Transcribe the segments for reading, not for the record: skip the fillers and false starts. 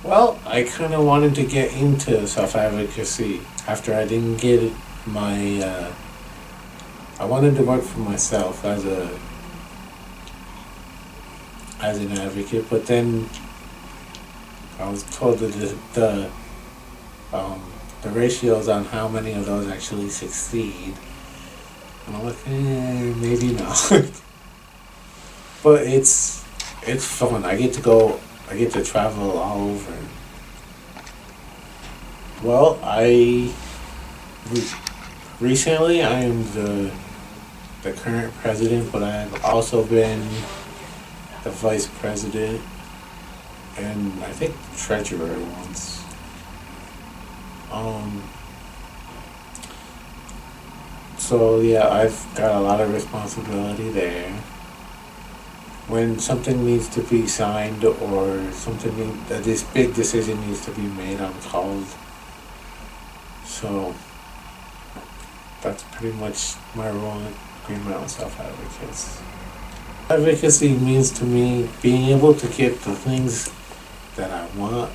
Well, I kind of wanted to get into self-advocacy after I didn't get my. I wanted to work for myself as an advocate, but then I was told that the ratios on how many of those actually succeed, and I'm like, maybe not. But it's fun. I get to go. I get to travel all over. Well, I recently I am the current president, but I've also been the vice president and I think treasurer once. Um, so yeah, I've got a lot of responsibility there. When something needs to be signed or that this big decision needs to be made, I'm called. So that's pretty much my role at Green Mountain Self Advocates. Advocacy means to me being able to get the things that I want,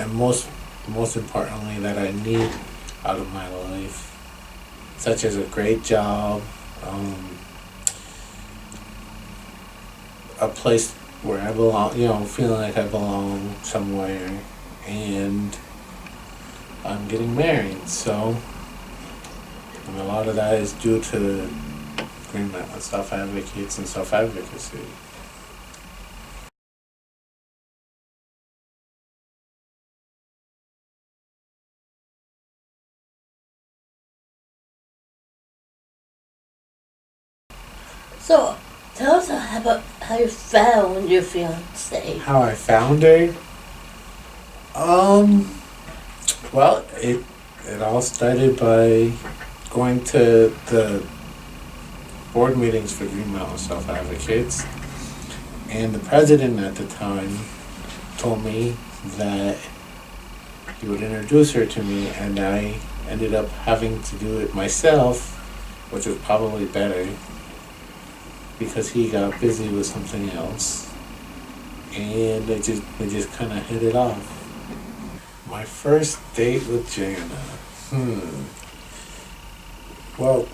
and most importantly that I need out of my life, such as a great job, um, a place where I belong, feeling like I belong somewhere, and I'm getting married. So, and a lot of that is due to Green Mountain Self Advocates and self advocacy. So, tell us about how you found your fiance. How I found her? Um, well, it all started by going to the board meetings for Green Mountain Self Advocates, and the president at the time told me that he would introduce her to me, and I ended up having to do it myself, which was probably better because he got busy with something else, and we just kind of hit it off. My first date with Jana. Well,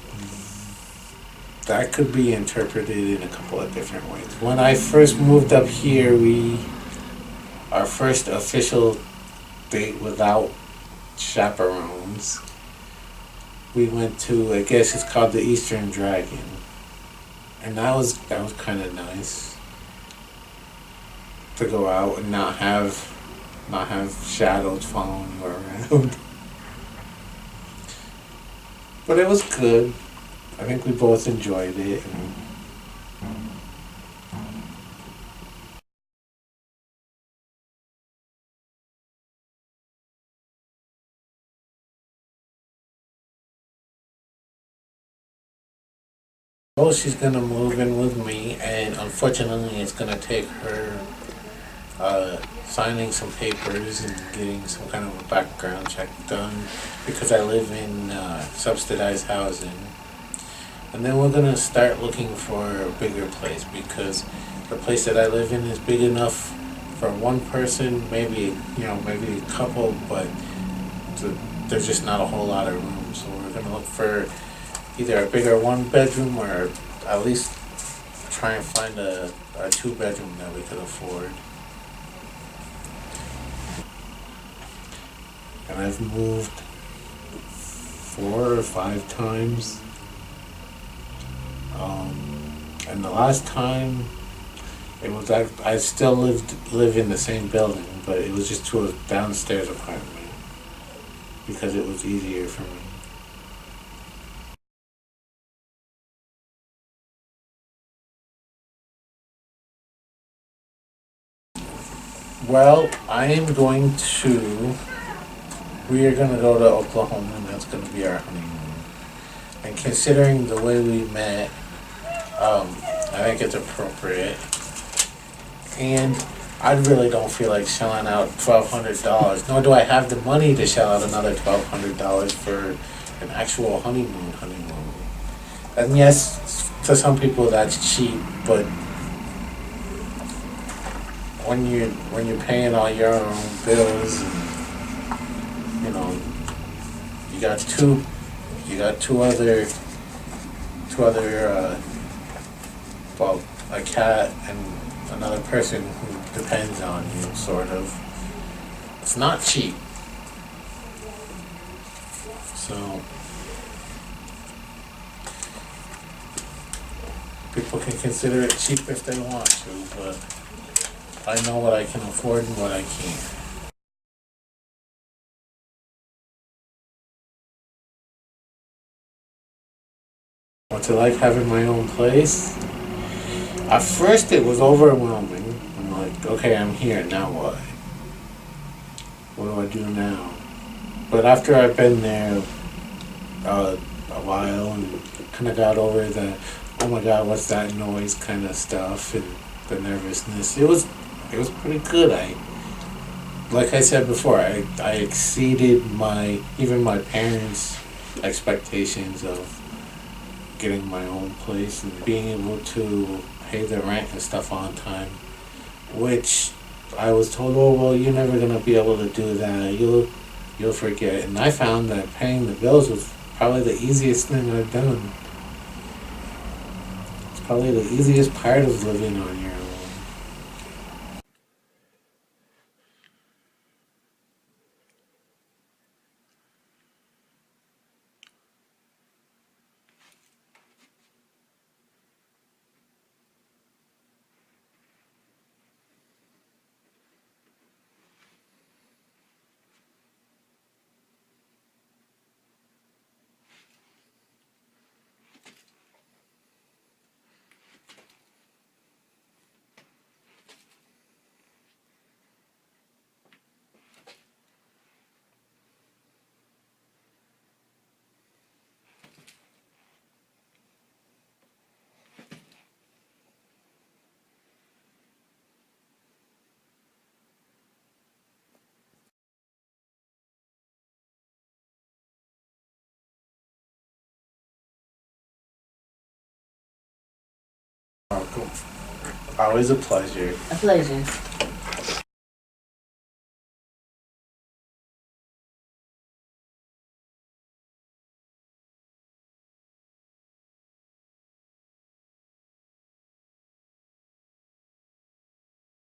that could be interpreted in a couple of different ways. When I first moved up here, our first official date without chaperones, we went to, I guess it's called the Eastern Dragon, and that was kind of nice to go out and not have shadows following you around. But it was good. I think we both enjoyed it. And oh, she's gonna move in with me, and unfortunately, it's gonna take her signing some papers and getting some kind of a background check done because I live in subsidized housing. And then we're gonna start looking for a bigger place because the place that I live in is big enough for one person, maybe a couple, but there's just not a whole lot of room. So we're gonna look for either a bigger one bedroom or at least try and find a two bedroom that we could afford. And I've moved 4 or 5 times. And the last time it was I still live in the same building, but it was just to a downstairs apartment because it was easier for me. Well, we are going to go to Oklahoma, and that's going to be our honeymoon. And considering the way we met, I think it's appropriate. And I really don't feel like shelling out $1,200, nor do I have the money to shell out another $1,200 for an actual honeymoon. And yes, to some people that's cheap, but when you're paying all your own bills, and you know, you got two other well, a cat and another person who depends on you, sort of. It's not cheap. So people can consider it cheap if they want to, but I know what I can afford and what I can't. What's it like having my own place? At first it was overwhelming. I'm like, okay, I'm here, now what? What do I do now? But after I've been there a while and kind of got over the, oh my god, what's that noise kind of stuff and the nervousness, it was pretty good. Like I said before, I exceeded even my parents' expectations of getting my own place and being able to pay the rent and stuff on time, which I was told, oh well, you're never gonna be able to do that. You'll forget. And I found that paying the bills was probably the easiest thing I've done. It's probably the easiest part of living on your own. Oh, cool. Always a pleasure. A pleasure.